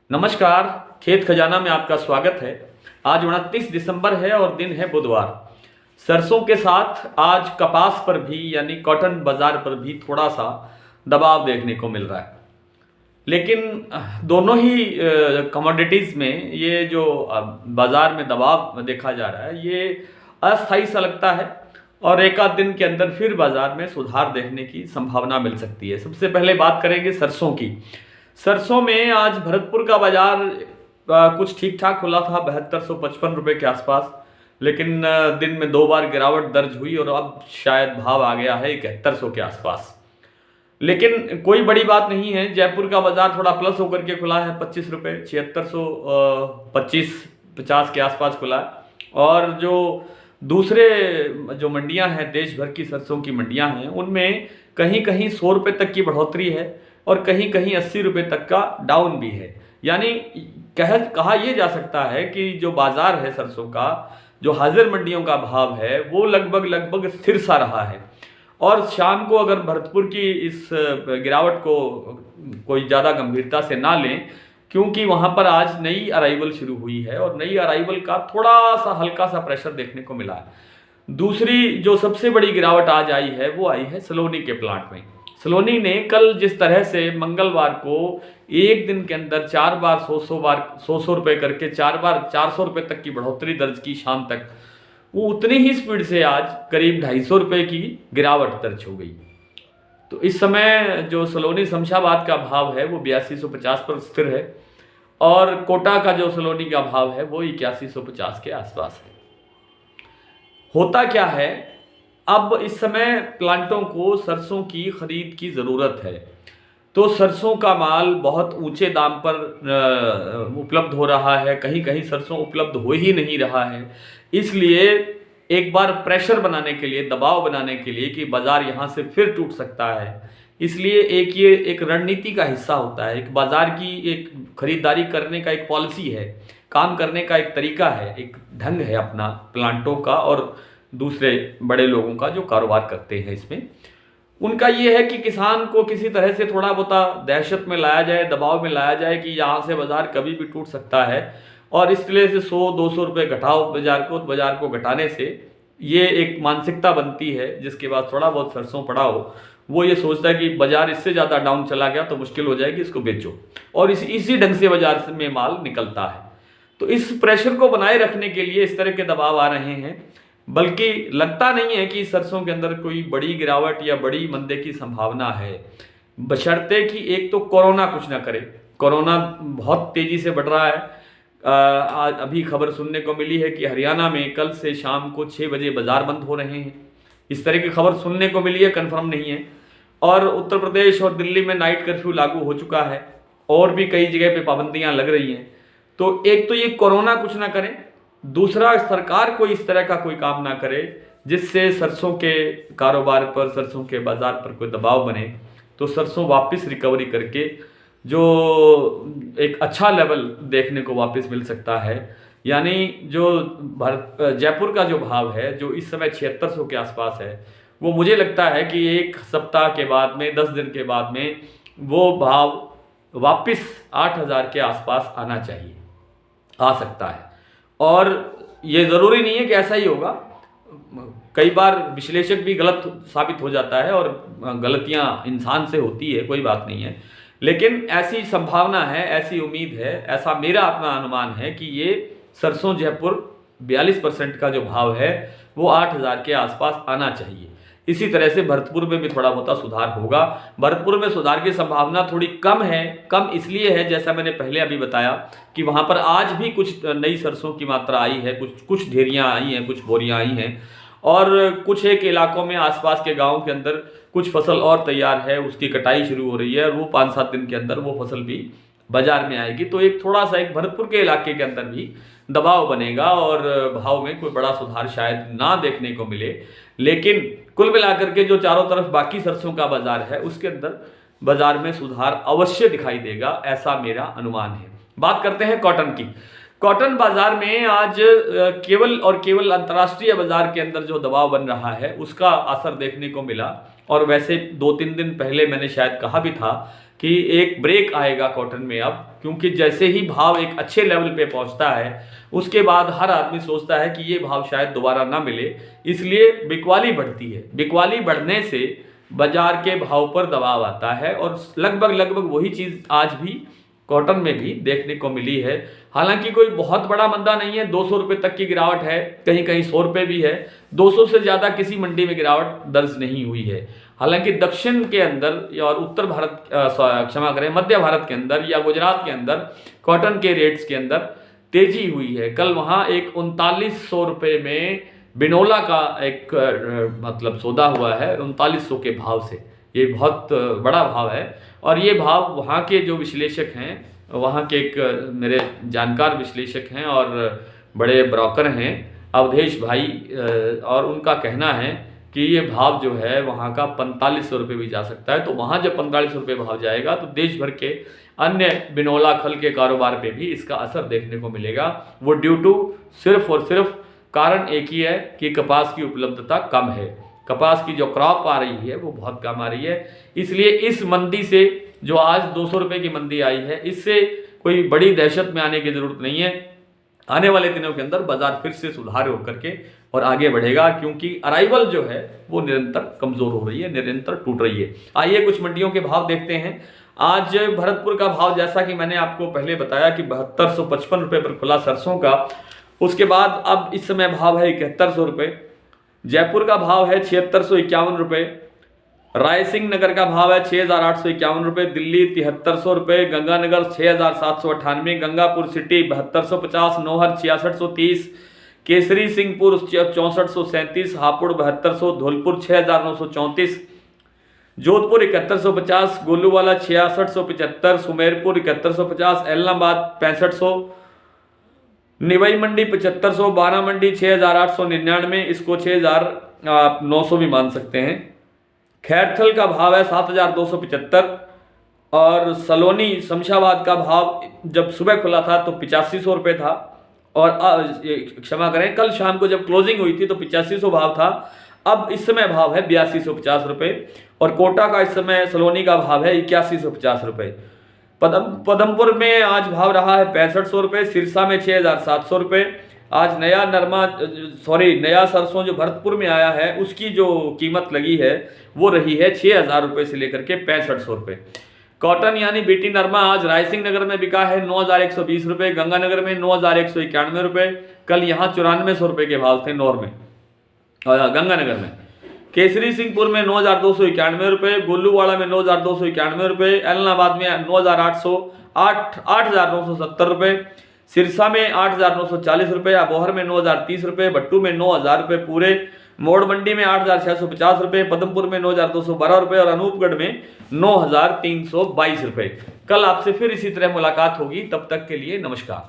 नमस्कार। खेत खजाना में आपका स्वागत है। आज 29 दिसंबर है और दिन है बुधवार। सरसों के साथ आज कपास पर भी यानी कॉटन बाजार पर भी थोड़ा सा दबाव देखने को मिल रहा है। लेकिन दोनों ही कमोडिटीज़ में ये जो बाजार में दबाव देखा जा रहा है ये अस्थायी सा लगता है और एक आध दिन के अंदर फिर बाजार में सुधार देखने की संभावना मिल सकती है। सबसे पहले बात करेंगे सरसों की। सरसों में आज भरतपुर का बाजार कुछ ठीक ठाक खुला था 7255 रुपये के आसपास। लेकिन दिन में 2 बार गिरावट दर्ज हुई और अब शायद भाव आ गया है 7100 के आसपास। लेकिन कोई बड़ी बात नहीं है। जयपुर का बाजार थोड़ा प्लस होकर के खुला है 25 रुपये, 7625-50 के आसपास खुला है। और जो दूसरे जो मंडियां हैं, देश भर की सरसों की मंडियां हैं, उनमें कहीं कहीं 100 रुपये तक की बढ़ोतरी है और कहीं कहीं 80 रुपये तक का डाउन भी है। यानी कहा यह जा सकता है कि जो बाजार है सरसों का, जो हाजिर मंडियों का भाव है, वो लगभग स्थिर सा रहा है। और शाम को अगर भरतपुर की इस गिरावट को कोई ज़्यादा गंभीरता से ना लें, क्योंकि वहाँ पर आज नई अराइवल शुरू हुई है और नई अराइवल का थोड़ा सा हल्का सा प्रेशर देखने को मिला है। दूसरी जो सबसे बड़ी गिरावट आज आई है वो आई है सलोनी के प्लांट में। सलोनी ने कल जिस तरह से मंगलवार को एक दिन के अंदर 4 बार 100 रुपये करके 4 बार 400 रुपये तक की बढ़ोतरी दर्ज की शाम तक, वो उतनी ही स्पीड से आज करीब 250 रुपये की गिरावट दर्ज हो गई। तो इस समय जो सलोनी शमशाबाद का भाव है वो 8250 पर स्थिर है और कोटा का जो सलोनी का भाव है वो 8150 के आसपास है। होता क्या है, अब इस समय प्लांटों को सरसों की खरीद की ज़रूरत है। तो सरसों का माल बहुत ऊंचे दाम पर उपलब्ध हो रहा है, कहीं कहीं सरसों उपलब्ध हो ही नहीं रहा है। इसलिए एक बार प्रेशर बनाने के लिए, दबाव बनाने के लिए कि बाज़ार यहाँ से फिर टूट सकता है, इसलिए ये एक रणनीति का हिस्सा होता है। एक बाज़ार की एक खरीदारी करने का एक पॉलिसी है, काम करने का एक तरीका है, एक ढंग है अपना प्लांटों का और दूसरे बड़े लोगों का जो कारोबार करते हैं। इसमें उनका ये है कि किसान को किसी तरह से थोड़ा बहुत दहशत में लाया जाए, दबाव में लाया जाए कि यहाँ से बाज़ार कभी भी टूट सकता है और इसलिए से 100-200 रुपये घटाओ बाज़ार को। तो बाज़ार को घटाने से ये एक मानसिकता बनती है जिसके बाद थोड़ा बहुत सरसों पड़ा हो, वो ये सोचता है कि बाज़ार इससे ज़्यादा डाउन चला गया तो मुश्किल हो जाएगी, इसको बेचो। और इसी ढंग से बाज़ार में माल निकलता है। तो इस प्रेशर को बनाए रखने के लिए इस तरह के दबाव आ रहे हैं। बल्कि लगता नहीं है कि सरसों के अंदर कोई बड़ी गिरावट या बड़ी मंदे की संभावना है, बशर्ते कि एक तो कोरोना कुछ ना करे। कोरोना बहुत तेज़ी से बढ़ रहा है। आज अभी खबर सुनने को मिली है कि हरियाणा में कल से शाम को 6 बजे बाज़ार बंद हो रहे हैं। इस तरह की खबर सुनने को मिली है, कंफर्म नहीं है। और उत्तर प्रदेश और दिल्ली में नाइट कर्फ्यू लागू हो चुका है और भी कई जगह पे पाबंदियां लग रही हैं। तो एक तो ये कोरोना कुछ ना करे, दूसरा सरकार को इस तरह का कोई काम ना करे जिससे सरसों के कारोबार पर, सरसों के बाज़ार पर कोई दबाव बने, तो सरसों वापस रिकवरी करके जो एक अच्छा लेवल देखने को वापस मिल सकता है। यानी जो जयपुर का जो भाव है जो इस समय 7600 के आसपास है, वो मुझे लगता है कि एक सप्ताह के बाद में, 10 दिन के बाद में वो भाव वापस 8000 के आसपास आना चाहिए, आ सकता है। और ये ज़रूरी नहीं है कि ऐसा ही होगा, कई बार विश्लेषक भी गलत साबित हो जाता है और गलतियां इंसान से होती है, कोई बात नहीं है। लेकिन ऐसी संभावना है, ऐसी उम्मीद है, ऐसा मेरा अपना अनुमान है कि ये सरसों जयपुर 42% का जो भाव है वो 8000 के आसपास आना चाहिए। इसी तरह से भरतपुर में भी थोड़ा बहुत सुधार होगा। भरतपुर में सुधार की संभावना थोड़ी कम है। कम इसलिए है, जैसा मैंने पहले अभी बताया, कि वहाँ पर आज भी कुछ नई सरसों की मात्रा आई है, कुछ ढेरियाँ आई हैं, कुछ बोरियाँ आई हैं और कुछ एक इलाकों में आसपास के गाँव के अंदर कुछ फसल और तैयार है, उसकी कटाई शुरू हो रही है और वो 5-7 दिन के अंदर वो फसल भी बाजार में आएगी। तो एक थोड़ा सा एक भरतपुर के इलाके के अंदर भी दबाव बनेगा और भाव में कोई बड़ा सुधार शायद ना देखने को मिले। लेकिन कुल मिलाकर के जो चारों तरफ बाकी सरसों का बाजार है उसके अंदर बाजार में सुधार अवश्य दिखाई देगा, ऐसा मेरा अनुमान है। बात करते हैं कॉटन की। कॉटन बाजार में आज केवल और केवल अंतर्राष्ट्रीय बाजार के अंदर जो दबाव बन रहा है उसका असर देखने को मिला। और वैसे 2-3 दिन पहले मैंने शायद कहा भी था कि एक ब्रेक आएगा कॉटन में अब, क्योंकि जैसे ही भाव एक अच्छे लेवल पे पहुंचता है उसके बाद हर आदमी सोचता है कि ये भाव शायद दोबारा ना मिले, इसलिए बिकवाली बढ़ती है। बिकवाली बढ़ने से बाजार के भाव पर दबाव आता है और लगभग वही चीज़ आज भी कॉटन में भी देखने को मिली है। हालांकि कोई बहुत बड़ा मंदा नहीं है, 200 रुपये तक की गिरावट है, कहीं कहीं 100 रुपये भी है, 200 से ज़्यादा किसी मंडी में गिरावट दर्ज नहीं हुई है। हालांकि दक्षिण के अंदर और उत्तर भारत, क्षमा करें, मध्य भारत के अंदर या गुजरात के अंदर कॉटन के रेट्स के अंदर तेजी हुई है। कल वहाँ एक 3900 रुपये में बिनोला का एक मतलब सौदा हुआ है 3900 के भाव से। ये बहुत बड़ा भाव है और ये भाव वहाँ के जो विश्लेषक हैं, वहाँ के एक मेरे जानकार विश्लेषक हैं और बड़े ब्रोकर हैं अवधेश भाई, और उनका कहना है कि ये भाव जो है वहाँ का 4500 रुपये भी जा सकता है। तो वहाँ जब 4500 रुपये भाव जाएगा तो देश भर के अन्य बिनोला खल के कारोबार पे भी इसका असर देखने को मिलेगा। वो ड्यू टू सिर्फ और सिर्फ कारण एक ही है कि कपास की उपलब्धता कम है, कपास की जो क्रॉप आ रही है वो बहुत कम आ रही है। इसलिए इस मंदी से जो आज 200 रुपये की मंदी आई है, इससे कोई बड़ी दहशत में आने की ज़रूरत नहीं है। आने वाले दिनों के अंदर बाजार फिर से सुधार होकर के और आगे बढ़ेगा, क्योंकि अराइवल जो है वो निरंतर कमज़ोर हो रही है, निरंतर टूट रही है। आइए कुछ मंडियों के भाव देखते हैं। आज भरतपुर का भाव, जैसा कि मैंने आपको पहले बताया कि 7255 रुपये पर खुला सरसों का, उसके बाद अब इस समय भाव है 7100 रुपये। जयपुर का भाव है 7651 रुपये। रायसिंह नगर का भाव है 6851 रुपये। दिल्ली 7300 रुपये। गंगानगर 6798। गंगापुर सिटी 7250। नौहर 6630। केसरी सिंहपुर 6437। हापुड़ 7200। धौलपुर 6934। जोधपुर 7150। गोलूवाला 6675। सुमेरपुर 7150। एलनाबाद 6500। निवाई मंडी 7500। बारा मंडी 6899। इसको 6900 भी मान सकते हैं। खैरथल का भाव है 7275। और सलोनी शमशाबाद का भाव जब सुबह खुला था तो 8500 रुपये था, और क्षमा करें, कल शाम को जब क्लोजिंग हुई थी तो 8500 भाव था। अब इस समय भाव है 8250 रुपये। और कोटा का इस समय सलोनी का भाव है 8150 रुपये। पदमपुर में आज भाव रहा है 6500 रुपये। सिरसा में 6700 रुपये। आज नया सरसों जो भरतपुर में आया है उसकी जो कीमत लगी है वो रही है 6000 रुपये से लेकर के 6500 रुपये। कॉटन यानी बीटी नरमा आज रायसिंह नगर में बिका है 9120 रुपये। गंगानगर में 9191 रुपये। कल यहाँ 9400 रुपये के भाव थे नौर में, गंगानगर में। केसरी सिंहपुर में 9291 रुपये। गोलूवाड़ा में 9291 रुपये। एलनाबाद में 8970 रुपये। सिरसा में 8940 रुपये। अबोहर में 9030 रुपये। भट्टू में 9000 रुपये पूरे। मोड़ मंडी में 8650 रुपये। पदमपुर में 9212 रुपये। और अनूपगढ़ में 9322 रुपये। कल आपसे फिर इसी तरह मुलाकात होगी, तब तक के लिए नमस्कार।